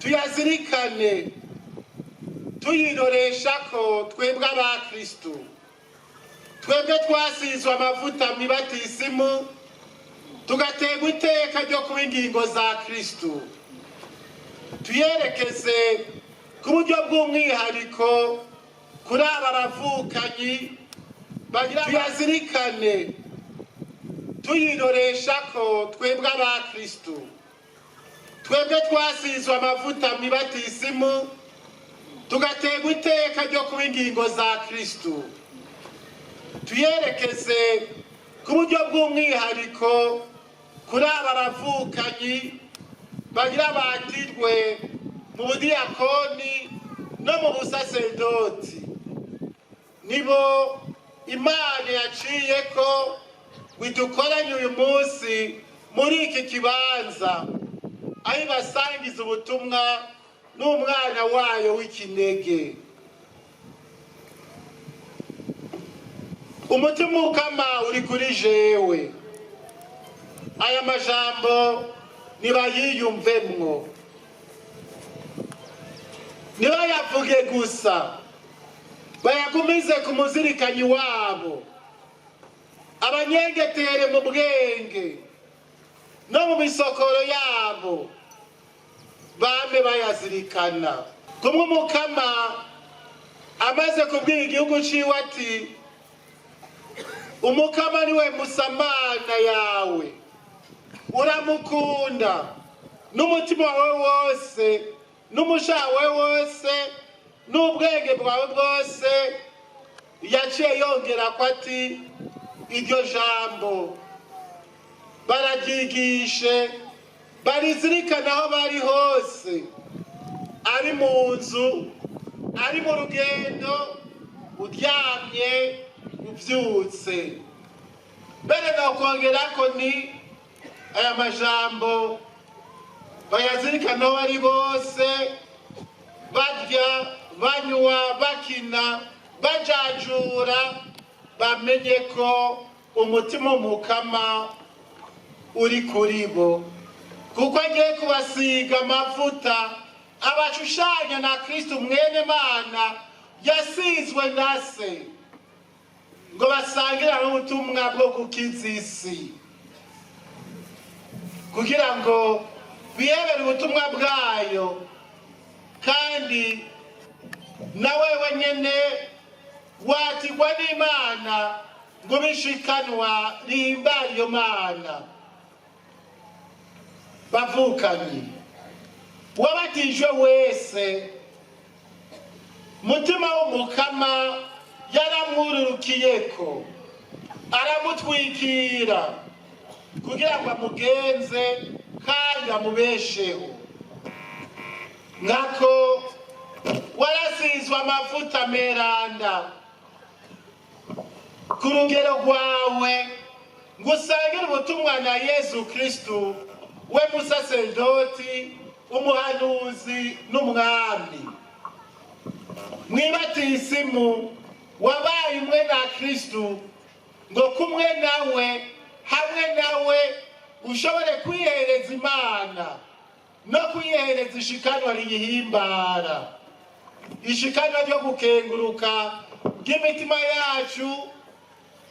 tuyazirikane tuyiroresha ko twebwe abakristu, twebwe twasizwe amavuta mwibatisimu tugategwa iteka ryo kuba ingingo za Kristu, tuyerekeze ku buryo bw'umwihariko kuri aba bavukanyi tuyazirikane tuyiroresha ko twebwe abakristu, twebwe twasizwe amavuta mwibatisimu tugategwa iteka ryo kuba ingingo za Kristu, tuyerekeze ku buryo bw'umwihariko kuri aba bavukanyi bagira batirwe mu budiyakoni no mu busaserdoti, nibo Imana yaciye ko bidukoranye uyu munsi muri iki kibanza aho ibasangiza ubutumwa n'umwana wayo w'ikinege. Umutima ukama uri kuri jewe, aya majambo nibayiyumvemwo, nibayavuge gusa, bayagumize ku muzirikanyi wabo, abanyengetere mu bwenge no mu misokoro yabo, bame bayazirikana. Kumwe umukama amaze kubwira igihugu ciwe ati, umukama niwe musamana yawe, uramukunda n'umutima wawe wose n'umushaha wawe wose n'ubwenge bwawe bwose. Yaciye yongera ko ati, iryo jambo bararyigishe, barizirikana aho bari hose, ari mu nzu, ari mu rugendo, uryamye, uvyutse. Mbere nokongera ko ni aya majambo bayazirikana aho bari bose, barya, banywa, bakina, bajajura, bamenye ko umutima w'umukama uri kuri bo, kuko agiye kubasiga amavuta abashushanya na Kristu mwene Mana yasizwe na se, ngo basangira n'ubutumwa bwo gukiza isi, kugira ngo biyebere ubutumwa bwayo, kandi na wewe nyene watigwa n'Imana ngo bishikanwa rihimbara iyo Mana. Bavukanyi, wabatijwe wese, mutima w'umukama yaramwururukiyeko, aramutwikira kugira ngo amugenze kandi amubesheho. Nkako warasizwe amavuta meranda ku rugero rwawe, ngo usangire ubutumwa na Yesu Kristu, we musaserdoti, umuhanuzi n'umwami. Mwibatisimu wabaye umwe na Kristu, ngo kumwe nawe, hamwe nawe ushobore kwihereza Imana no kwihereza ishikanwa riyihimbara, ishikanwa ryo gukenguruka bw'imitima yacu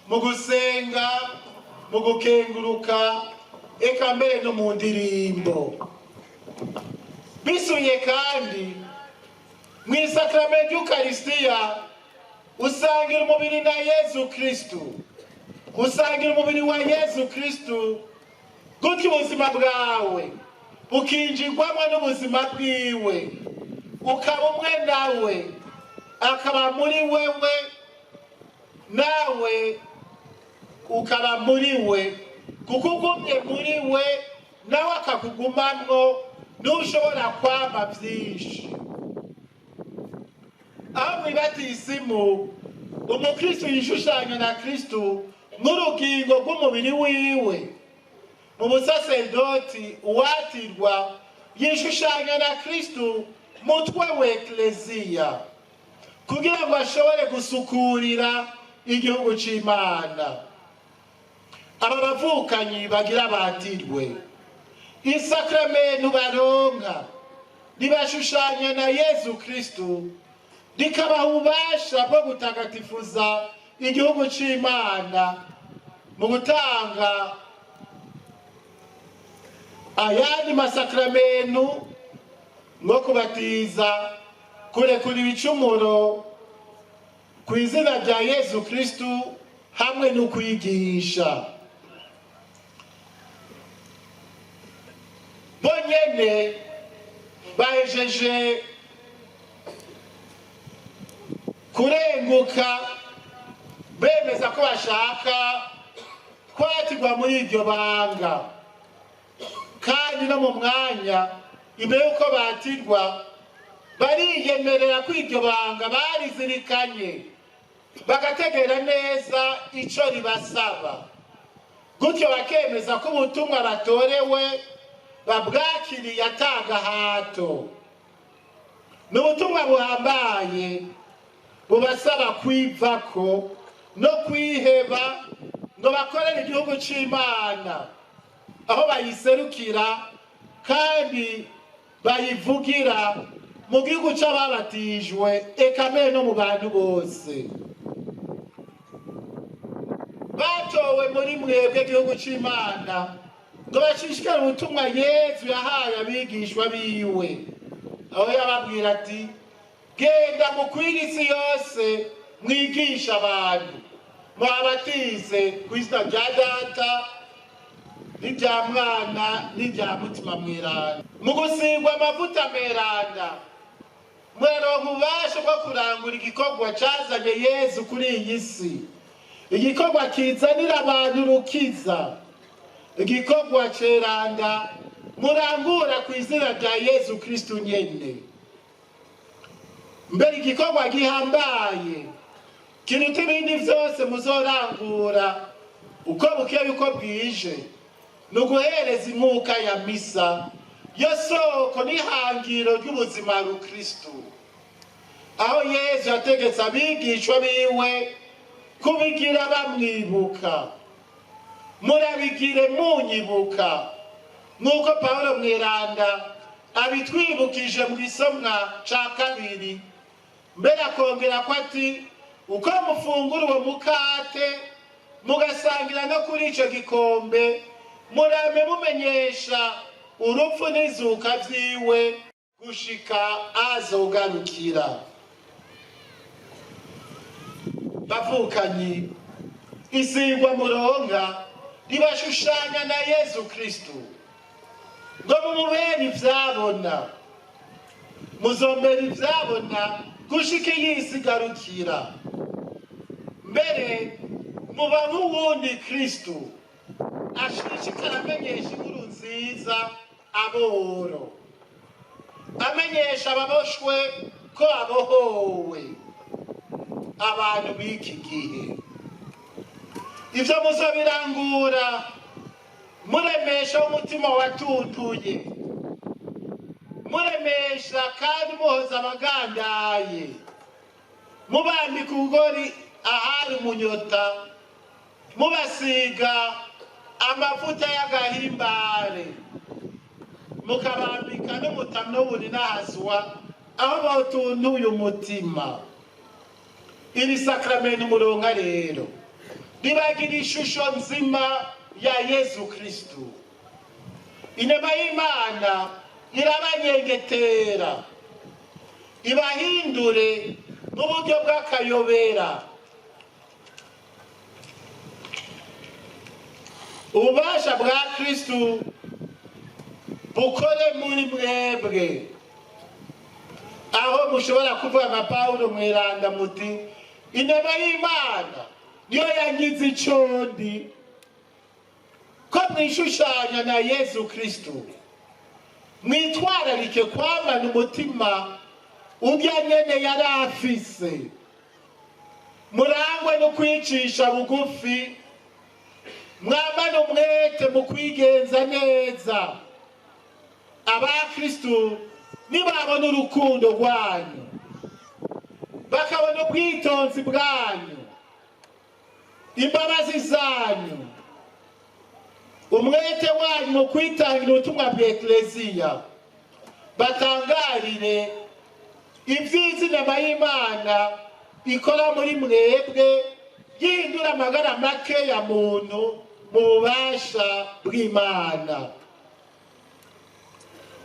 mu gusenga, mu gukenguruka, eka mbere no mu ndirimbo. Bisuye kandi mw'isakramento ry'Ukaristiya usangira umubiri na Yesu Kristu, usangira umubiri wa Yesu Kristu, gutyo ubuzima bwawe bukinjirwamo n'ubuzima bwiwe, ukaba umwe nawe, akaba muri wewe, nawe ukaba muri we, kuko ugumye muri we nawe akakugumamwo, ntushobora kwama byinshi. Aho mwibatisimu umukristu yishushanya na Kristu n'urugingo rw'umubiri wiwe, mu busaserdoti uwatirwa yishushanya na Kristu mutwe w'ekleziya, kugira ngo ashobore gusukurira igihugu c'Imana. Aba bavukanyi bagira batirwe, isakramento baronka ribashushanya na Yezu Kristu, rikabaha ububasha bwo gutagatifuza igihugu c'Imana mu gutanga ayandi masakramentu nko kubatiza, kurekura ibicumuro ku izina rya Yezu Kristu hamwe no kwigisha. Bonyene bahejeje kurenguka bemeza ko bashaka kwatirwa muri iryo banga, kandi no mu mwanya imbere yuko batirwa bariyemerera ko iryo banga barizirikanye, bagategera neza ico ribasaba, gutyo bakemeza ko ubutumwa batorewe babwakiriye atagahato. N'ubutumwa buhambaye bubasaba kwivako no kwiheba ngo bakorere igihugu c'Imana, aho bayiserukira kandi bayivugira mu gihugu c'ababatijwe, eka mbere no mu bantu bose batowe muri mwebwe igihugu c'Imana, ngo bashishikare ubutumwa Yezu yahaye abigishwa biwe, aho yababwira ati genda mukwire isi yose mwigisha abantu, mubabatize ku izina rya Data n'irya Mwana n'irya Mutima Mweranda. Mu gusigwa amavuta meranda muraronka ububasha bwo kurangura igikorwa cazanye Yezu kuri iyi si, igikorwa kizanira abantu urukiza, igikorwa ceranda murangura ku izina rya Yezu Kristu nyene. Mbere igikorwa gihambaye kiruta ibindi vyose muzorangura uko bukeye uko bwije, ni uguhereza inkuka ya misa, yo soko n'ihangiro ry'ubuzima rukristu, aho Yezu yategetse abigishwa biwe kubigira bamwibuka. Murabigire munyibuka, nk'uko Pawulo Mweranda abitwibukije mu gisomwa ca kabiri, mbere akongera ko ati uko mufungura uwo mukate mugasangira no kuri ico gikombe, murame mumenyesha urupfu n'izuka vyiwe gushika azogarukira. Bavukanyi, isigwa muronka ribashushanya na Yezu Kristu, ngo mumubere ivyabona, muzombera ivyabona gushika iy'isi igarukira. Mbere muba nk'uwundi Kristu ashishikara amenyesha inkuru nziza aboro, amenyesha ababoshwe ko abohowe, abantu b'iki gihe. Ivyo muzobirangura muremesha umutima watuntuye, muremesha kandi muhoza abagandaye, mubambika urugori ahari umunyota, mubasiga amavuta y'agahimbare, mukabambika n'umutamno w'ubuninahazwa aho bawutuntuye umutima. Iri sakramenti muronka rero ribagira ishusho nzima ya Yezu Kristu. Inema y'Imana irabanyengetera, ibahindure mu buryo bw'akayobera. Ububasha bwa Kristu bukore muri mwebwe, aho mushobora kuvuga nka Pawulo Mweranda muti inema y'Imana niyo yangize icondi ko mwishushanya na Yezu Kristu. Mwitwararike kwamana umutima urya nyene yari afise, murangwe no kwicisha bugufi, mwamane umwete mu kwigenza neza. Abakristu nibabona urukundo rwanyu, bakabona ubwitonzi bwanyu, imbabazi zanyu, umwete wanyu mu kwitangira ubutumwa bwa Ekleziya, batangarire ibyiza inama y'Imana ikora muri mwebwe yindura amagara make ya muntu mu bubasha bw'Imana.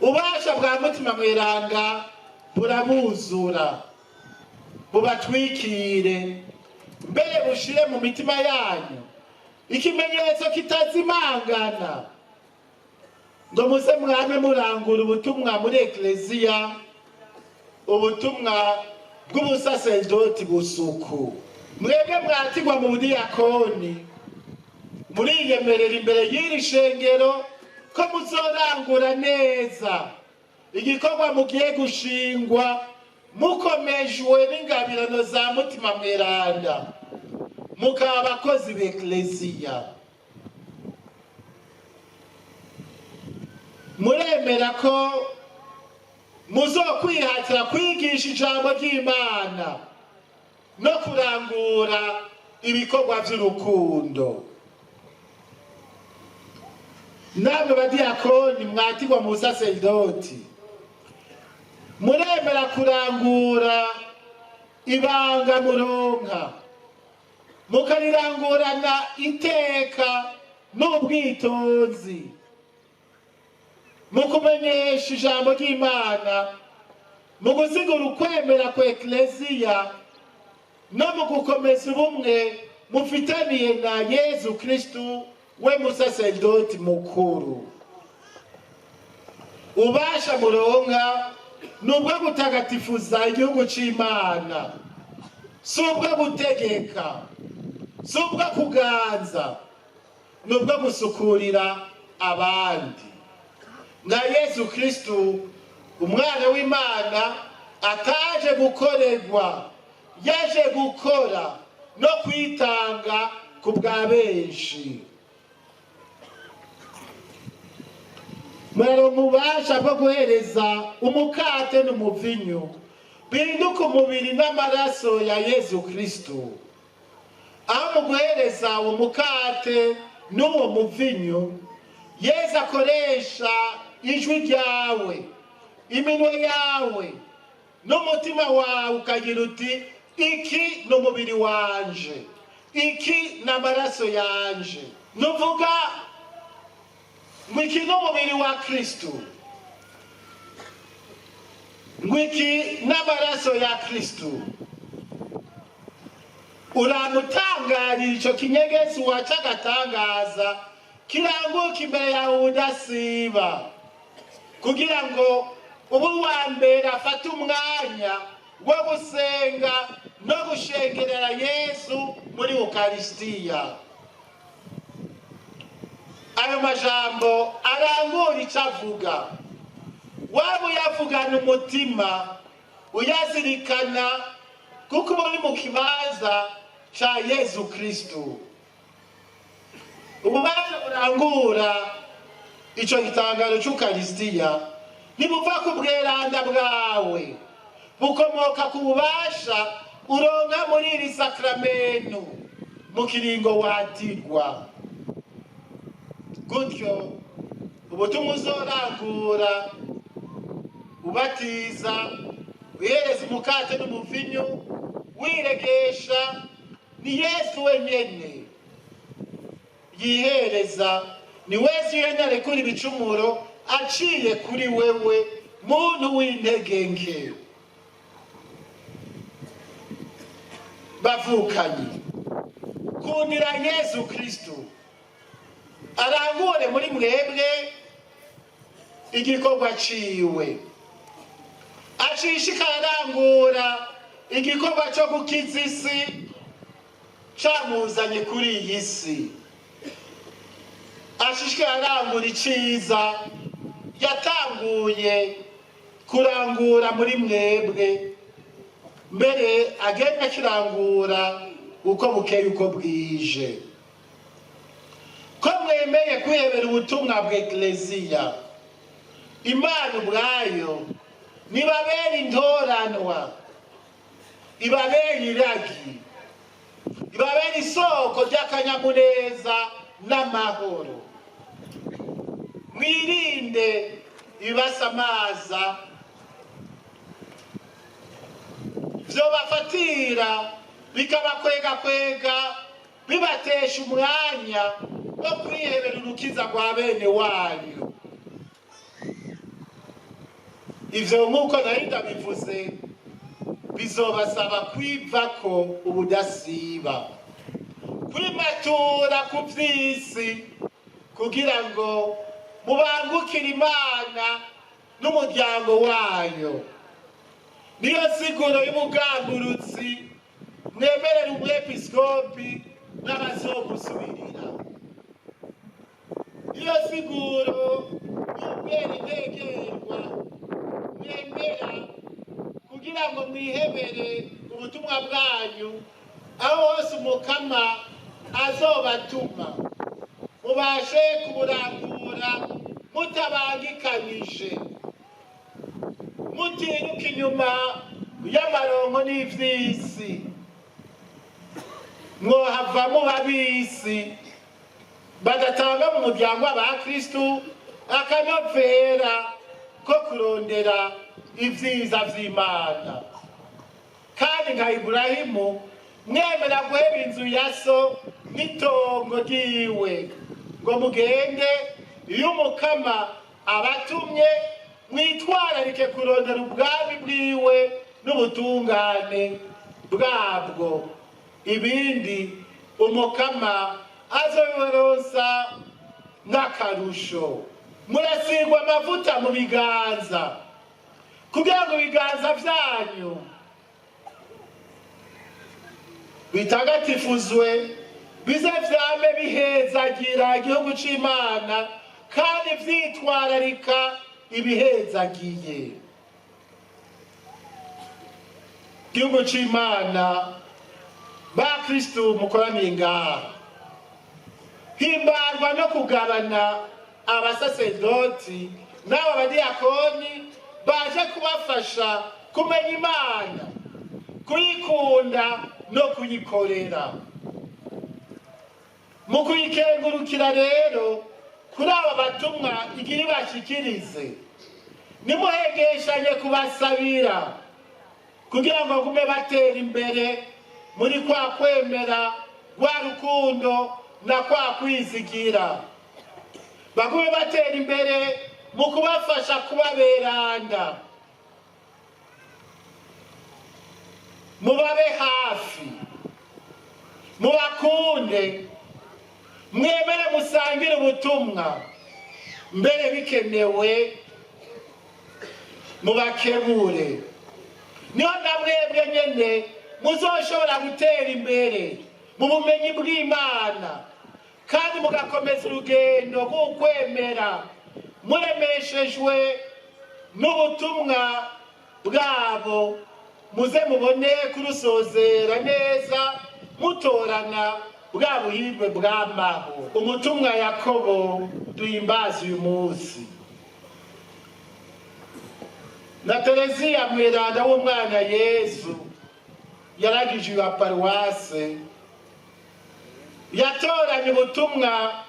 Ububasha bwa mutima mweranda burabuzura, bubatwikire, mbere bushire mu mitima yanyu ikimenyetso kitazimangana, ngo muze mwame murangura ubutumwa muri ekleziya, ubutumwa bw'ubusaserdoti busuku. Mwebwe mwatigwa mu budiyakoni, muriyemerera imbere y'iri shengero ko muzorangura neza igikorwa mugiye gushingwa, mukomejwe n'ingabirano za mutima mweranda, mukaba abakozi b'ekleziya. Muremera ko muzokwihatira kwigisha ijambo ry'Imana no kurangura ibikorwa by'urukundo. Namwe badiyakoni mwatigwa mu busaserdoti, muremera kurangura ibanga muronka, mukarirangurana iteka n'ubwitonzi, mu kumenyesha ijambo ry'Imana, mu gusigura ukwemera kwa ekleziya, no mu gukomeza ubumwe mufitaniye na Yezu Kristu we musaserdoti mukuru. Ubasha muronka nubwo gutagatifuza igihugu c'Imana, subwo gutegeka, subwo kuganza, nubwo gusukurira abandi. Na Yezu Kristu umwana w'Imana ataje gukorerwa, yaje gukora no kwitanga ku bwa benshi. Mwero mubasha bwo guhereza umukate n'umuvinyu bihinduka umubiri n'amaraso ya Yezu Kristu. Aho mu guhereza umukate n'uwo muvinyu, Yezu akoresha ijwi ryawe, iminwe yawe n'umutima wawe, ukagira uti iki ni umubiri wanje, iki ni amaraso yanje. Nuvuga ngo iki ni umubiri wa Kristu, ngo iki ni amaraso ya Kristu. Uramutangarira ico kinyegezi waca agatangaza kiranguka imbere yawe udasiba, kugira ngo ubu wa mbere afate umwanya wo gusenga no gushengerera Yesu muri Ukaristiya. Ayo majambo arangura ico avuga, waba uyavugana umutima uyazirikana, kuko uri mu kibanza ca Yezu Kristu. Ububasha burangura ico gitangaro c'Ukaristiya nibuva ku bweranda bwawe, bukomoka ku bubasha uronka muri iri sakramento mu kiringo watigwa. Gutyo ubutumwa uzorangura, ubatiza, uhereza umukate n'umuvinyu, wiregesha, ni Yesu wenyene yihereza, ni Yesu wenyene arekura ibicumuro aciye kuri wewe muntu w'intege nke. Bavukanye, kundira Yezu Kristu arangure muri mwebwe igikorwa ciwe, acishika arangura igikorwa cyo gukiza isi camuzanye kuri iyi si, ashishika arangura iciza yatanguye kurangura muri mwebwe, mbere agenda akirangura uko bukeye uko bwije. Ko mwemeye kwihebera ubutumwa bw'ekleziya, Imana ubwayo nibabera intoranwa, ibabera iragi, ibabera isoko ry'akanyamuneza n'amahoro. Mwirinde ibasamaza, vyobafatira bikabakwega bibatesha umwanya wo kwihebera urukiza rwa bene wanyu. Ivyo nk'uko nari ndabivuze bizobasaba kwivako ubudasiba, kwimatura ku vy'isi kugira ngo mubangukire Imana n'umuryango wayo. Niyo siguro y'umugamburutsi mwemerera umwepiskopi n'abazogusubirira. Niyo siguro y'ubwerentegerwa mwemera kugira ngo mwihebere ubutumwa bwanyu aho hose umukama azobatuma, mubashe kuburangura mutabangikanije, mutiruka inyuma y'amaronko n'ivy'isi, mwohava muba ab'isi badatanga mu muryango w'abakristu akanovera ko kurondera ivyiza vy'Imana. Kandi nka Iburahimu mwemera guheba inzu ya so n'itongo ryiwe ngo mugende iyo umukama abatumye, mwitwararike kurondera ubwami bwiwe n'ubutungane bwabwo, ibindi umukama azobibaronsa nk'akarusho. Murasigwa amavuta mu biganza kugira ngo ibiganza vyanyu bitagatifuzwe, bize vyame bihezagira igihugu c'Imana kandi vyitwararika ibihezagiye. Igihugu c'Imana, bakristu mukoraniye ngaha, himbarwa no kugabana abasaserdoti n'abo badiyakoni baje kubafasha kumenya Imana, kuyikunda no kuyikorera. Mu kuyikengurukira rero kuri aba batumwa igira ibashikirize, nimuhegeshanye kubasabira kugira ngo bagume batera imbere muri kwa kwemera, rwa rukundo na kwa kwizigira, bagume batera imbere mu kubafasha kuba beranda, mubabe hafi, mubakunde, mwemere musangire ubutumwa, mbere bikenewe mubakebure. Niho namwebwe nyene muzoshobora gutera imbere mu bumenyi bw'Imana kandi mugakomeza urugendo rw'ukwemera muremeshejwe n'ubutumwa bwabo, muze mubone kurusozera neza mutorana bwa buhirwe bw'amaho. Umutumwa Yakobo duhimbaza uyu munsi, na Tereziya mweranda w'umwana Yesu yaragije wa paruwase, yatoranye ubutumwa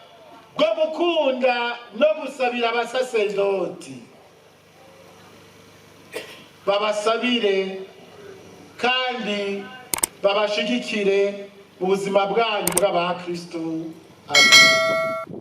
bwo gukunda no gusabira abasaserdoti, babasabire kandi babashigikire mu buzima bwanyu bw'abakristu. Amen.